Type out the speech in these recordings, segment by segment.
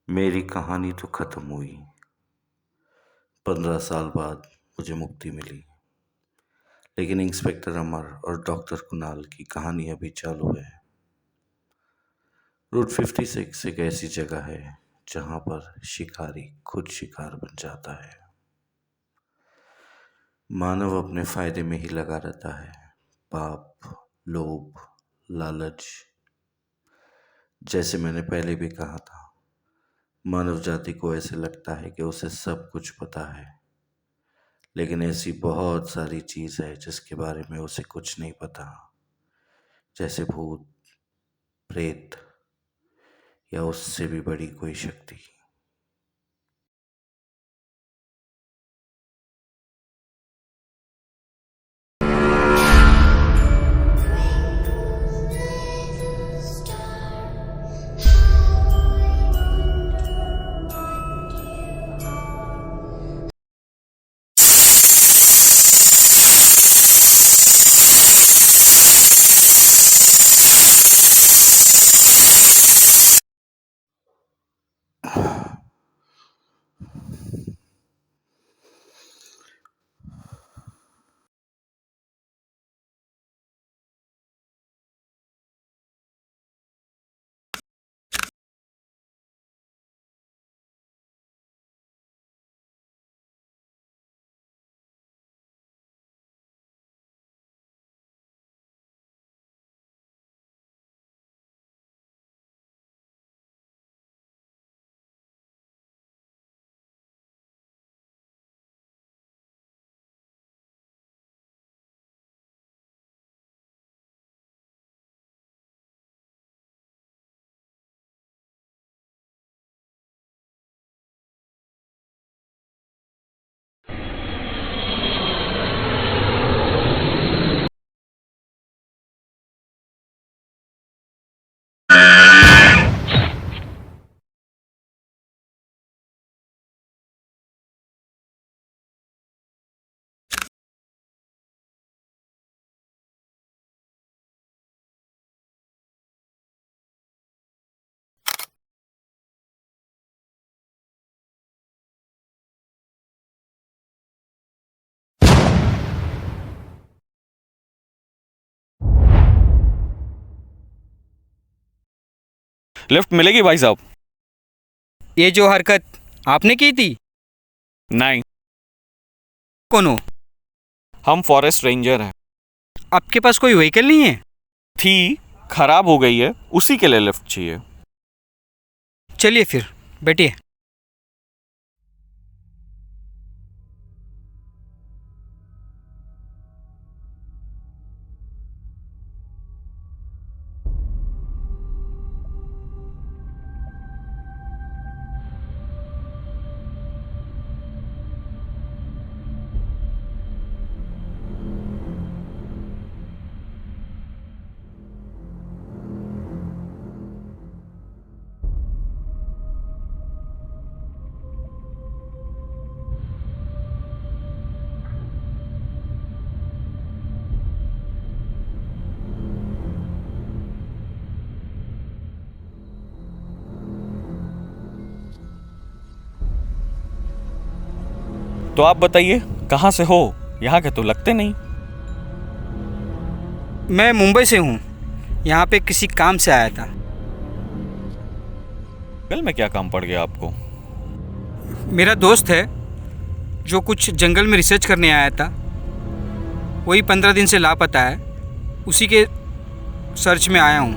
मेरी कहानी तो खत्म हुई। 15 साल बाद मुझे मुक्ति मिली, लेकिन इंस्पेक्टर अमर और डॉक्टर कुणाल की कहानी अभी चालू है। रूट 56 एक ऐसी जगह है जहां पर शिकारी खुद शिकार बन जाता है। मानव अपने फायदे में ही लगा रहता है। पाप, लोभ, लालच। जैसे मैंने पहले भी कहा था, मानव जाति को ऐसे लगता है कि उसे सब कुछ पता है, लेकिन ऐसी बहुत सारी चीज है जिसके बारे में उसे कुछ नहीं पता। जैसे भूत, प्रेत या उससे भी बड़ी कोई शक्ति। लिफ्ट मिलेगी भाई साहब? ये जो हरकत आपने की थी, नहीं, कौन हो? हम फॉरेस्ट रेंजर हैं। आपके पास कोई व्हीकल नहीं है? थी, खराब हो गई है, उसी के लिए लिफ्ट चाहिए। चलिए फिर बैठिए। तो आप बताइए, कहाँ से हो? यहाँ के तो लगते नहीं। मैं मुंबई से हूँ, यहाँ पे किसी काम से आया था। कल में क्या काम पड़ गया आपको? मेरा दोस्त है जो कुछ जंगल में रिसर्च करने आया था, वही 15 दिन से लापता है, उसी के सर्च में आया हूँ।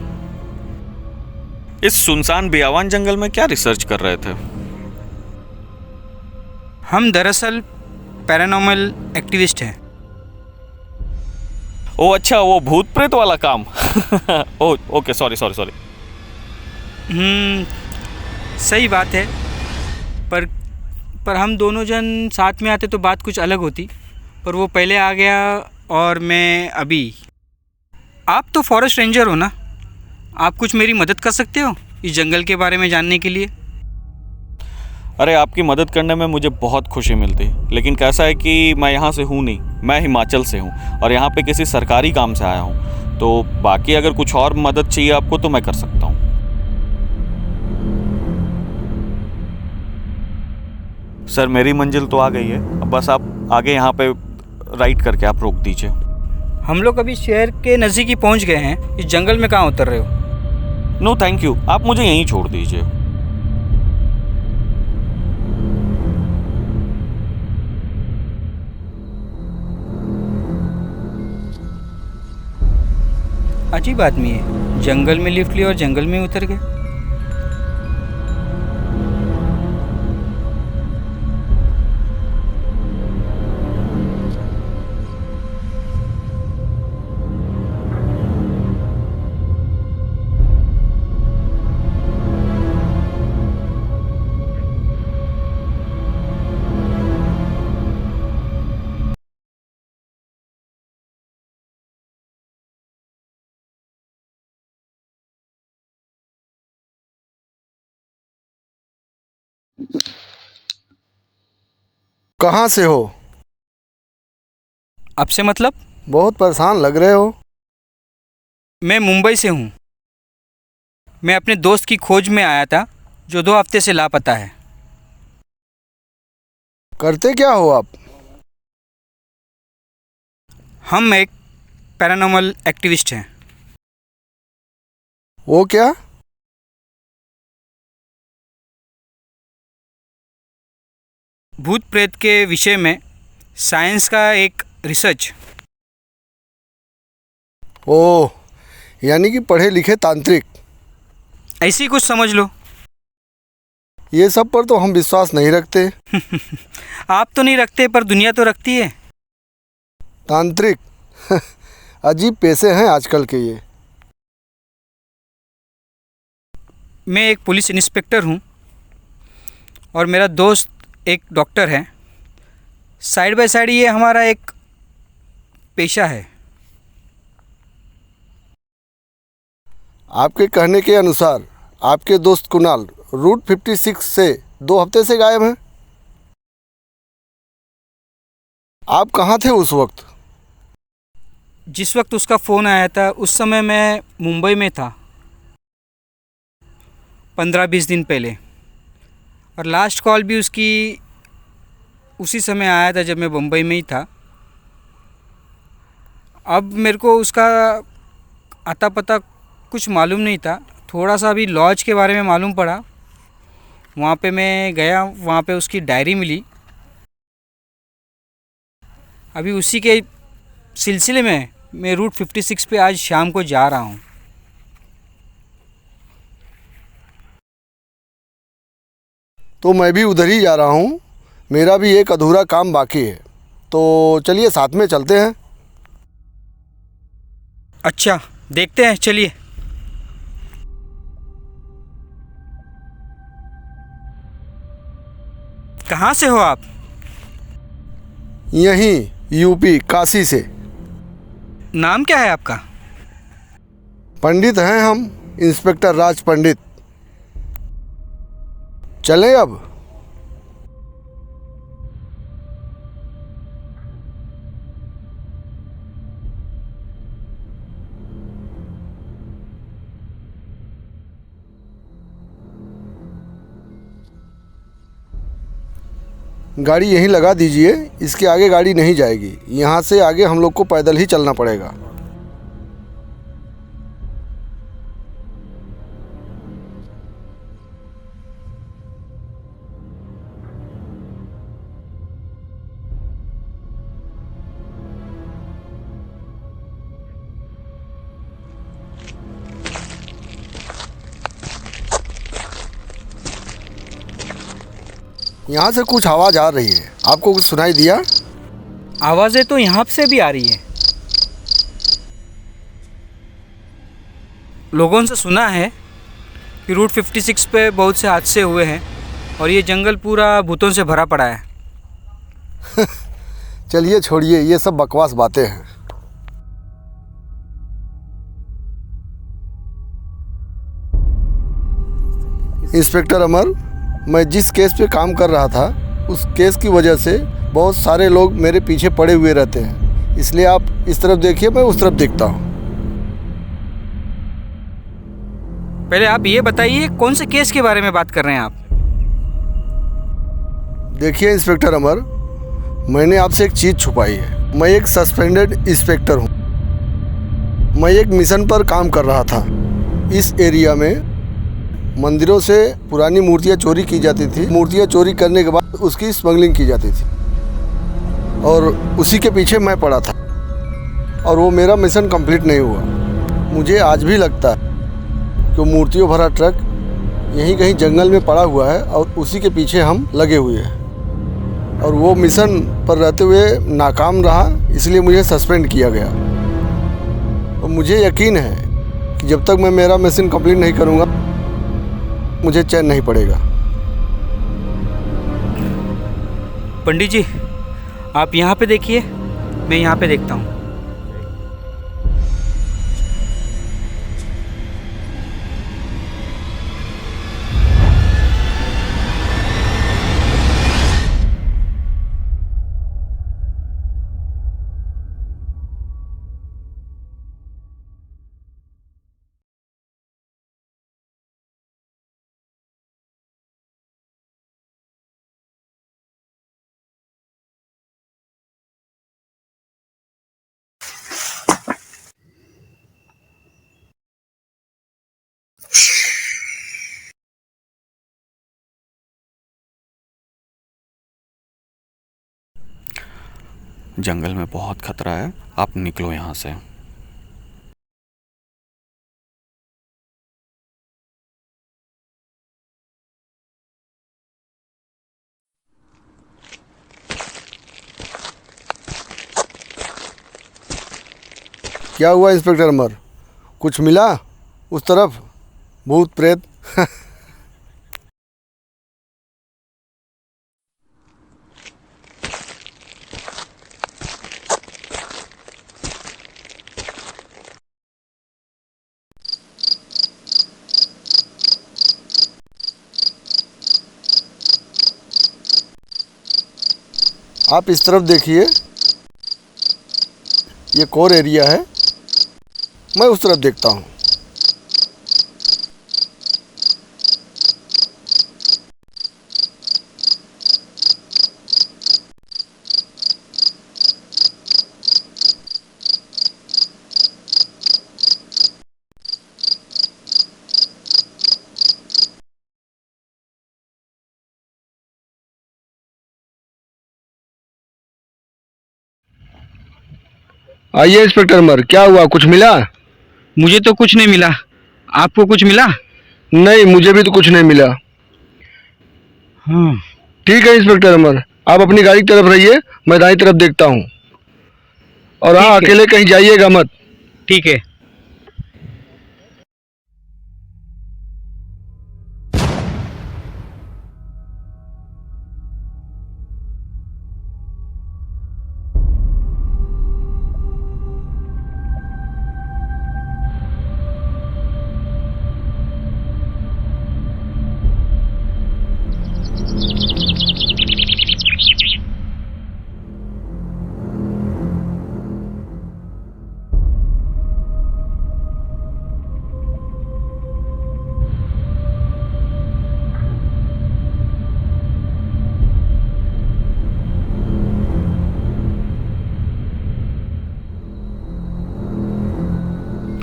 इस सुनसान बियावान जंगल में क्या रिसर्च कर रहे थे? हम दरअसल पैरानॉर्मल एक्टिविस्ट हैं। ओ अच्छा, वो भूत प्रेत वाला काम। ओ ओके, सॉरी सॉरी सॉरी। सही बात है, पर हम दोनों जन साथ में आते तो बात कुछ अलग होती, पर वो पहले आ गया और मैं अभी। आप तो फॉरेस्ट रेंजर हो ना, आप कुछ मेरी मदद कर सकते हो इस जंगल के बारे में जानने के लिए? अरे, आपकी मदद करने में मुझे बहुत खुशी मिलती, लेकिन कैसा है कि मैं यहाँ से हूँ नहीं, मैं हिमाचल से हूँ और यहाँ पे किसी सरकारी काम से आया हूँ। तो बाकी अगर कुछ और मदद चाहिए आपको तो मैं कर सकता हूँ। सर मेरी मंजिल तो आ गई है, अब बस आप आगे यहाँ पे राइट करके आप रोक दीजिए। हम लोग अभी शहर के नज़दीक ही पहुंच गए हैं। इस जंगल में कहाँ उतर रहे हो? नो थैंक यू, आप मुझे यहीं छोड़ दीजिए। अजीब आदमी है, जंगल में लिफ्ट लिया और जंगल में उतर गए। कहाँ से हो? आपसे मतलब? बहुत परेशान लग रहे हो। मैं मुंबई से हूँ। मैं अपने दोस्त की खोज में आया था जो 2 हफ्ते से लापता है। करते क्या हो आप? हम एक पैरानॉर्मल एक्टिविस्ट हैं। वो क्या? भूत प्रेत के विषय में साइंस का एक रिसर्च। ओह, यानी कि पढ़े लिखे तांत्रिक। ऐसे ही कुछ समझ लो। ये सब पर तो हम विश्वास नहीं रखते। आप तो नहीं रखते पर दुनिया तो रखती है। तांत्रिक अजीब पेशे हैं आजकल के ये। मैं एक पुलिस इंस्पेक्टर हूँ और मेरा दोस्त एक डॉक्टर है। साइड बाय साइड ये हमारा एक पेशा है। आपके कहने के अनुसार आपके दोस्त कुणाल रूट 56 से 2 हफ्ते से गायब हैं। आप कहाँ थे उस वक्त? जिस वक्त उसका फ़ोन आया था उस समय मैं मुंबई में था, 15-20 दिन पहले। और लास्ट कॉल भी उसकी उसी समय आया था जब मैं मुंबई में ही था। अब मेरे को उसका आता पता कुछ मालूम नहीं था। थोड़ा सा अभी लॉज के बारे में मालूम पड़ा। वहाँ पे मैं गया, वहाँ पे उसकी डायरी मिली। अभी उसी के सिलसिले में मैं रूट 56 पे आज शाम को जा रहा हूँ। तो मैं भी उधर ही जा रहा हूँ। मेरा भी एक अधूरा काम बाकी है, तो चलिए साथ में चलते हैं। अच्छा, देखते हैं, चलिए। कहाँ से हो आप? यहीं यूपी काशी से। नाम क्या है आपका? पंडित हैं हम, इंस्पेक्टर राज पंडित। चलें अब? गाड़ी यहीं लगा दीजिए, इसके आगे गाड़ी नहीं जाएगी। यहाँ से आगे हम लोग को पैदल ही चलना पड़ेगा। यहाँ से कुछ आवाज़ आ रही है, आपको कुछ सुनाई दिया? आवाज़ें तो यहाँ से भी आ रही हैं। लोगों से सुना है कि रूट 56 पे बहुत से हादसे हुए हैं और ये जंगल पूरा भूतों से भरा पड़ा है। चलिए छोड़िए, ये सब बकवास बातें हैं। इंस्पेक्टर अमर, मैं जिस केस पे काम कर रहा था उस केस की वजह से बहुत सारे लोग मेरे पीछे पड़े हुए रहते हैं, इसलिए आप इस तरफ देखिए, मैं उस तरफ देखता हूँ। पहले आप ये बताइए कौन से केस के बारे में बात कर रहे हैं आप? देखिए इंस्पेक्टर अमर, मैंने आपसे एक चीज़ छुपाई है। मैं एक सस्पेंडेड इंस्पेक्टर हूँ। मैं एक मिशन पर काम कर रहा था। इस एरिया में मंदिरों से पुरानी मूर्तियाँ चोरी की जाती थी। मूर्तियाँ चोरी करने के बाद उसकी स्मगलिंग की जाती थी और उसी के पीछे मैं पड़ा था और वो मेरा मिशन कंप्लीट नहीं हुआ। मुझे आज भी लगता है कि मूर्तियों भरा ट्रक यहीं कहीं जंगल में पड़ा हुआ है और उसी के पीछे हम लगे हुए हैं और वो मिशन पर रहते हुए नाकाम रहा, इसलिए मुझे सस्पेंड किया गया। और मुझे यकीन है कि जब तक मैं मेरा मिशन कंप्लीट नहीं करूँगा मुझे चैन नहीं पड़ेगा। पंडित जी, आप यहाँ पे देखिए, मैं यहाँ पे देखता हूँ। जंगल में बहुत खतरा है, आप निकलो यहाँ से। क्या हुआ इंस्पेक्टर अमर, कुछ मिला उस तरफ? भूत प्रेत? आप इस तरफ देखिए, ये कोर एरिया है। मैं उस तरफ देखता हूँ। आइए इंस्पेक्टर अमर, क्या हुआ, कुछ मिला? मुझे तो कुछ नहीं मिला, आपको कुछ मिला? नहीं, मुझे भी तो कुछ नहीं मिला। हाँ, ठीक है इंस्पेक्टर अमर, आप अपनी गाड़ी की तरफ रहिए, मैं दाईं तरफ देखता हूँ। और हाँ, ठीक है। अकेले कहीं जाइएगा मत। ठीक है।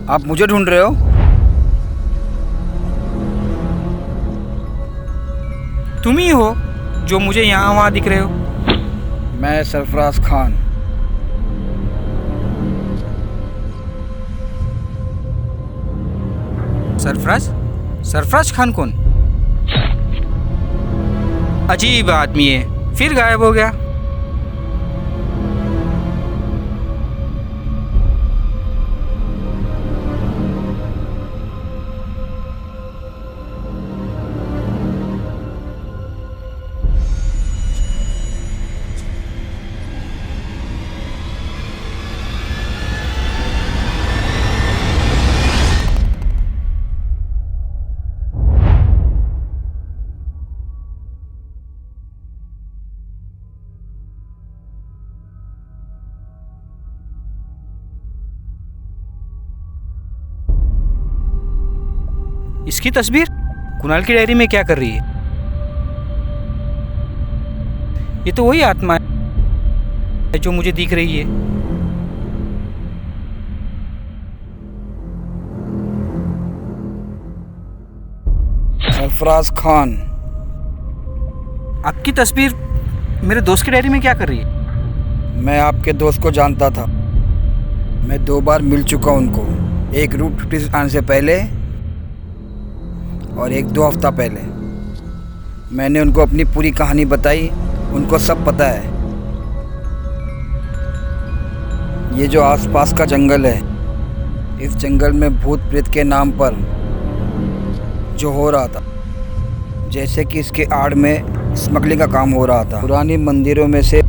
आप मुझे ढूंढ रहे हो? तुम ही हो जो मुझे यहाँ वहाँ दिख रहे हो। मैं सरफराज खान। सरफराज? सरफराज खान कौन? अजीब आदमी है, फिर गायब हो गया। इसकी तस्वीर कुणाल की डायरी में क्या कर रही है? ये तो वही आत्मा है जो मुझे दिख रही है। सरफराज खान। आपकी तस्वीर मेरे दोस्त की डायरी में क्या कर रही है? मैं आपके दोस्त को जानता था। मैं 2 बार मिल चुका उनको, एक रूट 56 आने से पहले और एक 2 हफ्ता पहले। मैंने उनको अपनी पूरी कहानी बताई, उनको सब पता है। ये जो आसपास का जंगल है, इस जंगल में भूत प्रेत के नाम पर जो हो रहा था, जैसे कि इसके आड़ में स्मगलिंग का काम हो रहा था। पुरानी मंदिरों में से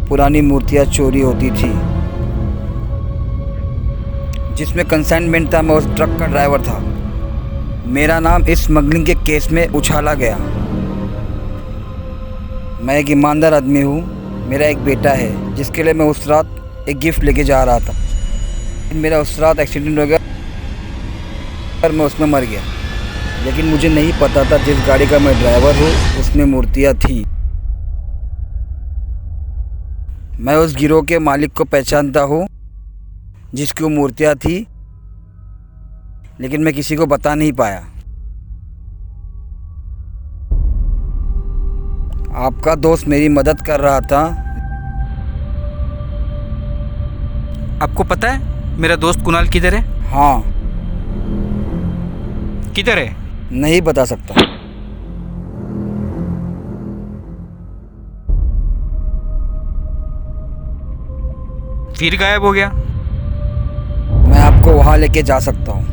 पुरानी मूर्तियाँ चोरी होती थी। जिसमें कंसाइनमेंट था, मैं उस ट्रक का ड्राइवर था। मेरा नाम इस स्मगलिंग के केस में उछाला गया। मैं एक ईमानदार आदमी हूँ। मेरा एक बेटा है जिसके लिए मैं उस रात एक गिफ्ट लेके जा रहा था। मेरा उस रात एक्सीडेंट हो गया और मैं उसमें मर गया। लेकिन मुझे नहीं पता था जिस गाड़ी का मैं ड्राइवर हूँ उसमें मूर्तियाँ थी। मैं उस गिरोह के मालिक को पहचानता हूँ जिसकी वो मूर्तियाँ थी, लेकिन मैं किसी को बता नहीं पाया। आपका दोस्त मेरी मदद कर रहा था। आपको पता है मेरा दोस्त कुणाल किधर है? हाँ, किधर है? नहीं बता सकता। फिर गायब हो गया। मैं आपको वहाँ लेके जा सकता हूँ।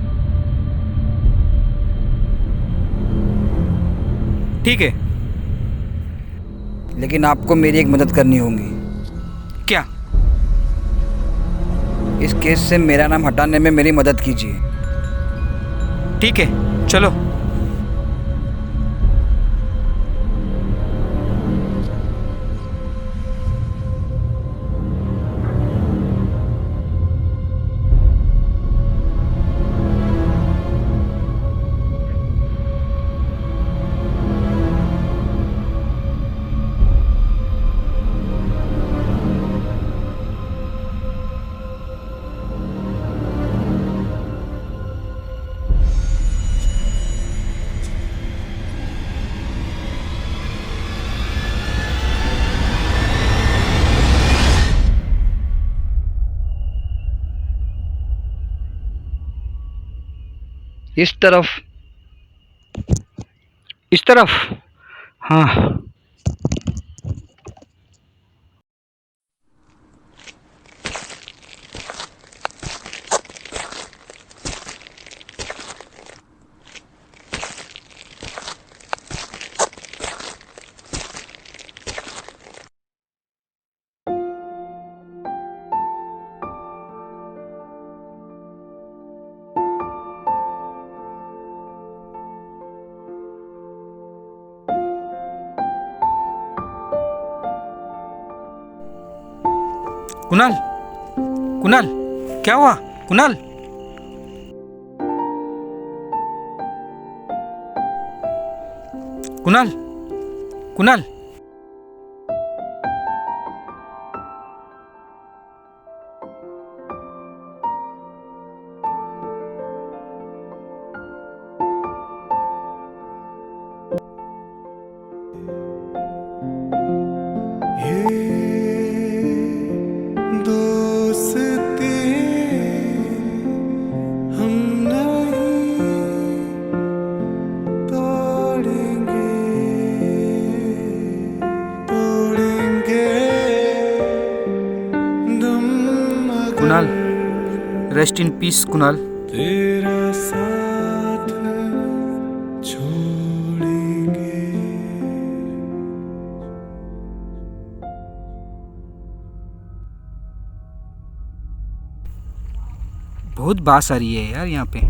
ठीक है। लेकिन आपको मेरी एक मदद करनी होगी। क्या? इस केस से मेरा नाम हटाने में मेरी मदद कीजिए। ठीक है, चलो। इस तरफ। इस तरफ? हाँ। कुणाल, कुणाल, क्या हुआ? Kunal, Kunal, Kunal. Kunal, rest in peace Kunal. तेरा साथ छोड़ेंगे। बहुत बास आ रही है यार यहाँ पे।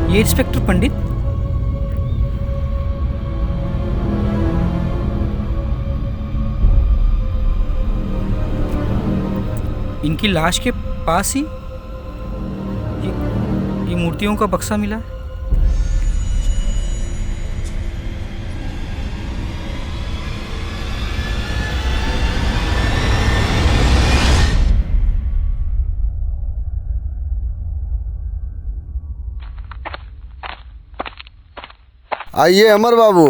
ये इंस्पेक्टर पंडित? इनकी लाश के पास ही ये मूर्तियों का बक्सा मिला है। आइए अमर बाबू,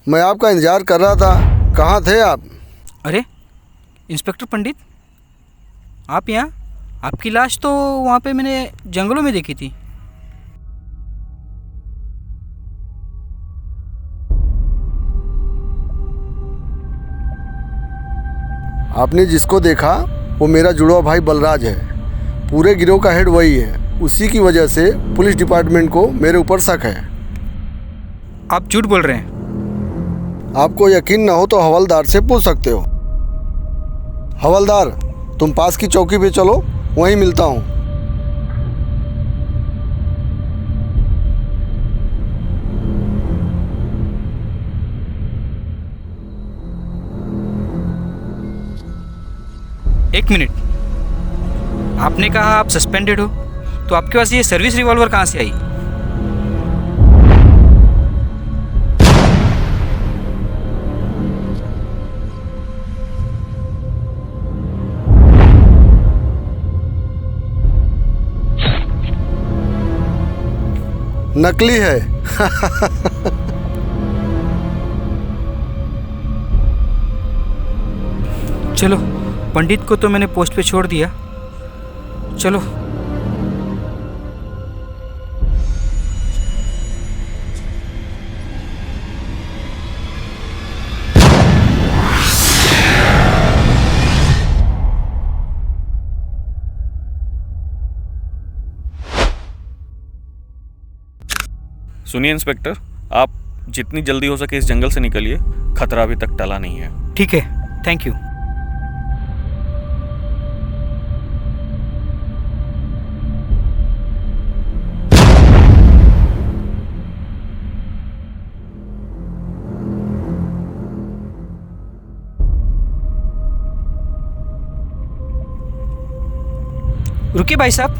मैं आपका इंतज़ार कर रहा था। कहाँ थे आप? अरे इंस्पेक्टर पंडित, आप यहाँ? आपकी लाश तो वहाँ पे मैंने जंगलों में देखी थी। आपने जिसको देखा वो मेरा जुड़वा भाई बलराज है। पूरे गिरोह का हेड वही है। उसी की वजह से पुलिस डिपार्टमेंट को मेरे ऊपर शक है। आप झूठ बोल रहे हैं। आपको यकीन ना हो तो हवलदार से पूछ सकते हो। हवलदार, तुम पास की चौकी पे चलो, वहीं मिलता हूँ। एक मिनट, आपने कहा आप सस्पेंडेड हो, तो आपके पास ये सर्विस रिवॉल्वर कहाँ से आई? नकली है। चलो, पंडित को तो मैंने पोस्ट पे छोड़ दिया। चलो। सुनिए इंस्पेक्टर, आप जितनी जल्दी हो सके इस जंगल से निकलिए। खतरा अभी तक टला नहीं है। ठीक है, थैंक यू। रुकिए भाई साहब,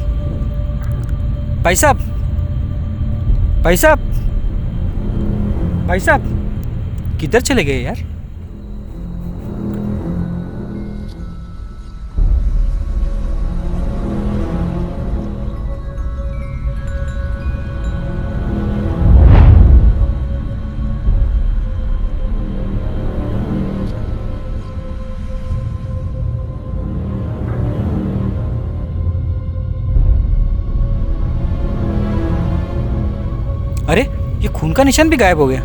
भाई साहब, भाई साहब, भाई साहब, किधर चले गए यार? अरे ये खून का निशान भी गायब हो गया।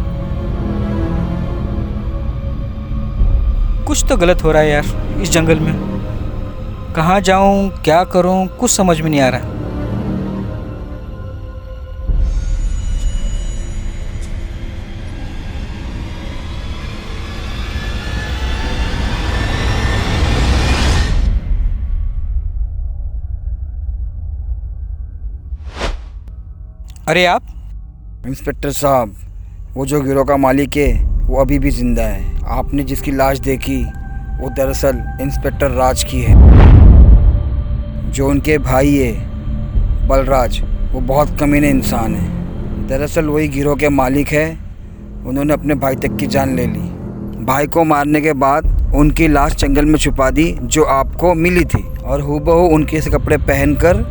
कुछ तो गलत हो रहा है यार इस जंगल में। कहाँ जाऊं, क्या करूं, कुछ समझ में नहीं आ रहा। अरे आप? इंस्पेक्टर साहब, वो जो गिरोह का मालिक है वो अभी भी ज़िंदा है। आपने जिसकी लाश देखी वो दरअसल इंस्पेक्टर राज की है। जो उनके भाई है बलराज, वो बहुत कमीने इंसान है। दरअसल वही गिरोह के मालिक है। उन्होंने अपने भाई तक की जान ले ली। भाई को मारने के बाद उनकी लाश जंगल में छुपा दी जो आपको मिली थी, और हूबहू उनके से कपड़े पहनकर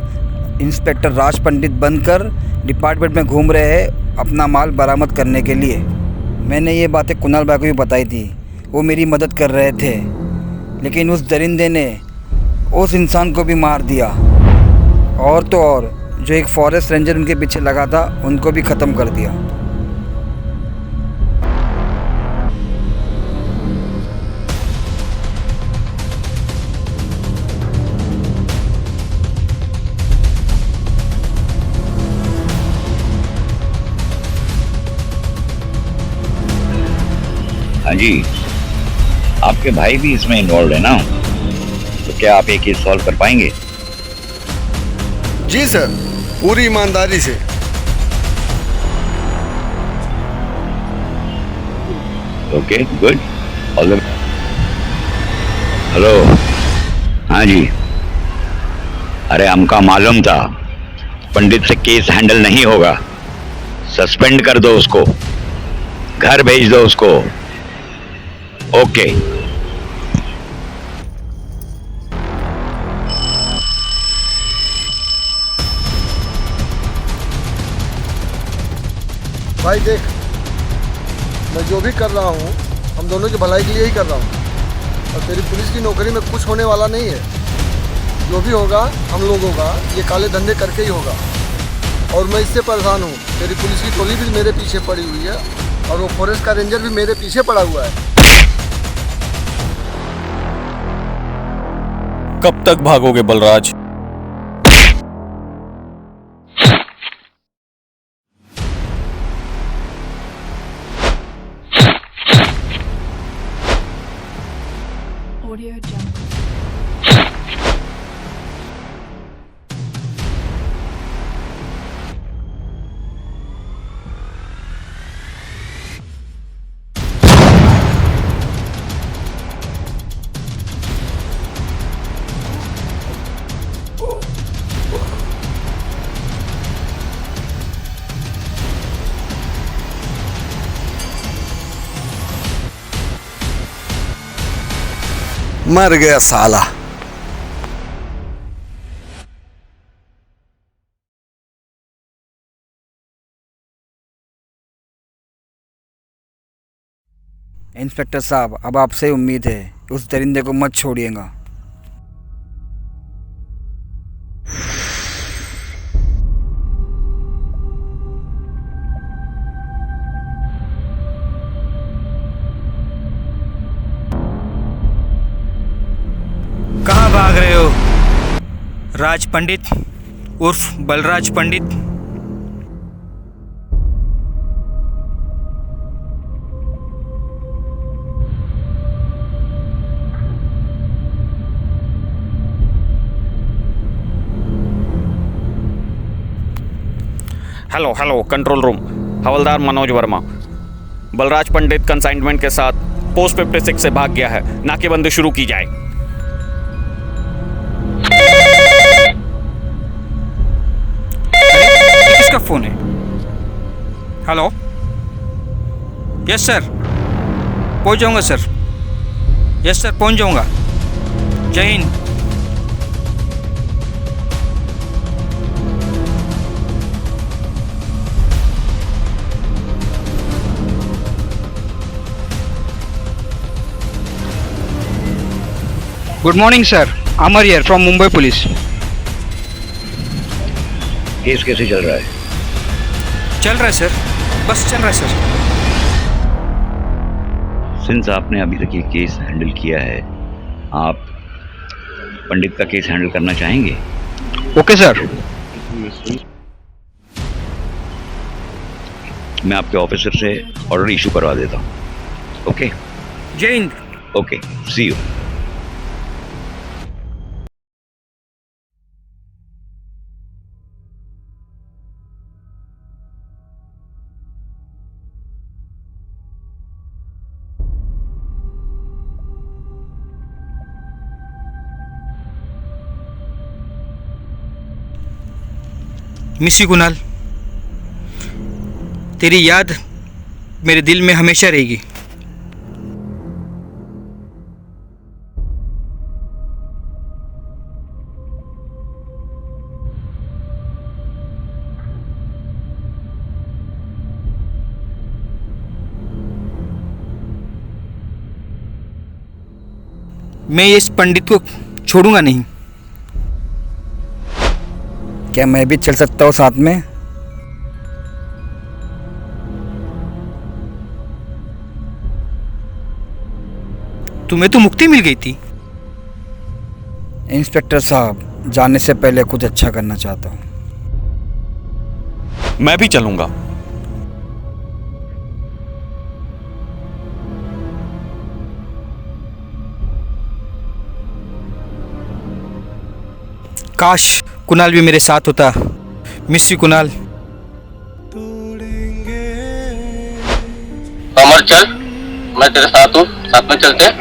इंस्पेक्टर राज पंडित बनकर डिपार्टमेंट में घूम रहे हैं अपना माल बरामद करने के लिए। मैंने ये बातें कुणाल भाई को भी बताई थी, वो मेरी मदद कर रहे थे, लेकिन उस दरिंदे ने उस इंसान को भी मार दिया, और तो और जो एक फॉरेस्ट रेंजर उनके पीछे लगा था उनको भी ख़त्म कर दिया। हाँ जी, आपके भाई भी इसमें इन्वॉल्व है ना? तो क्या आप ये केस सॉल्व कर पाएंगे? जी सर, पूरी ईमानदारी से। Okay good all the. Hello, हाँ जी। अरे हमका मालूम था पंडित से केस हैंडल नहीं होगा, सस्पेंड कर दो उसको, घर भेज दो उसको। ओके। भाई देख, मैं जो भी कर रहा हूँ हम दोनों की भलाई के लिए ही कर रहा हूँ, और तेरी पुलिस की नौकरी में कुछ होने वाला नहीं है। जो भी होगा हम लोगों का ये काले धंधे करके ही होगा, और मैं इससे परेशान हूँ। तेरी पुलिस की टोली भी मेरे पीछे पड़ी हुई है, और वो फॉरेस्ट का रेंजर भी मेरे पीछे पड़ा हुआ है। कब तक भागोगे बलराज? Audio Jungle. मर गया साला। इंस्पेक्टर साहब, अब आपसे उम्मीद है, उस दरिंदे को मत छोड़िएगा। कहाँ भाग रहे हो राज पंडित उर्फ बलराज पंडित? हेलो हेलो, कंट्रोल रूम, हवलदार मनोज वर्मा। बलराज पंडित कंसाइनमेंट के साथ पोस्ट 56 से भाग गया है, नाकेबंदी शुरू की जाए। ये किसका फोन है? हेलो, यस सर, पहुंच जाऊंगा सर। यस सर, पहुंच जाऊंगा। जय Hind. Good morning sir, Amar here from Mumbai police. Case कैसे चल रहा है? चल रहा है सर, बस चल रहा है सर। सिंस आपने अभी तक ये केस हैंडल किया है, आप पंडित का केस हैंडल करना चाहेंगे? Okay sir. मैं आपके ऑफिसर से ऑर्डर इशू करवा देता हूँ। ओके जय हिंद। Okay, see you. Miss you Kunal, तेरी याद मेरे दिल में हमेशा रहेगी। मैं इस पंडित को छोड़ूंगा नहीं। क्या मैं भी चल सकता हूँ साथ में? तुम्हें तो मुक्ति मिल गई थी। इंस्पेक्टर साहब, जाने से पहले कुछ अच्छा करना चाहता हूँ। मैं भी चलूंगा। काश कुणाल भी मेरे साथ होता। Miss you Kunal. अमर चल, मैं तेरे साथ हूँ, साथ में चलते हैं।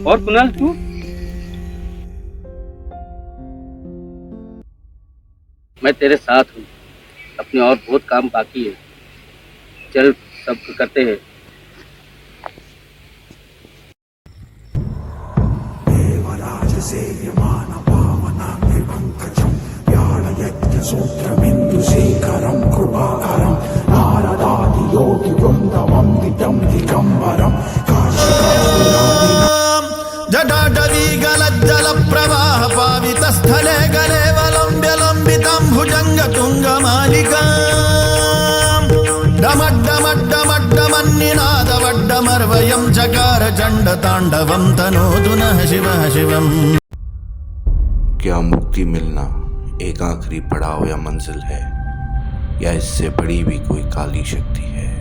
और कुणाल तू? मैं तेरे साथ हूँ, अपने और बहुत काम बाकी है, चल सब करते हैं। जटाटवीगलज्जल प्रवाह पावितस्थले गले वलम्ब्यलम्बितं भुजङ्गतुङ्गमालिका डमड्डमड्डमड्डमन्निनादवड्डमर्वयं चकार चण्डताण्डवं तनोतु नः शिवः शिवम्। क्या मुक्ति मिलना एक आखिरी पड़ाव या मंजिल है, या इससे बड़ी भी कोई काली शक्ति है?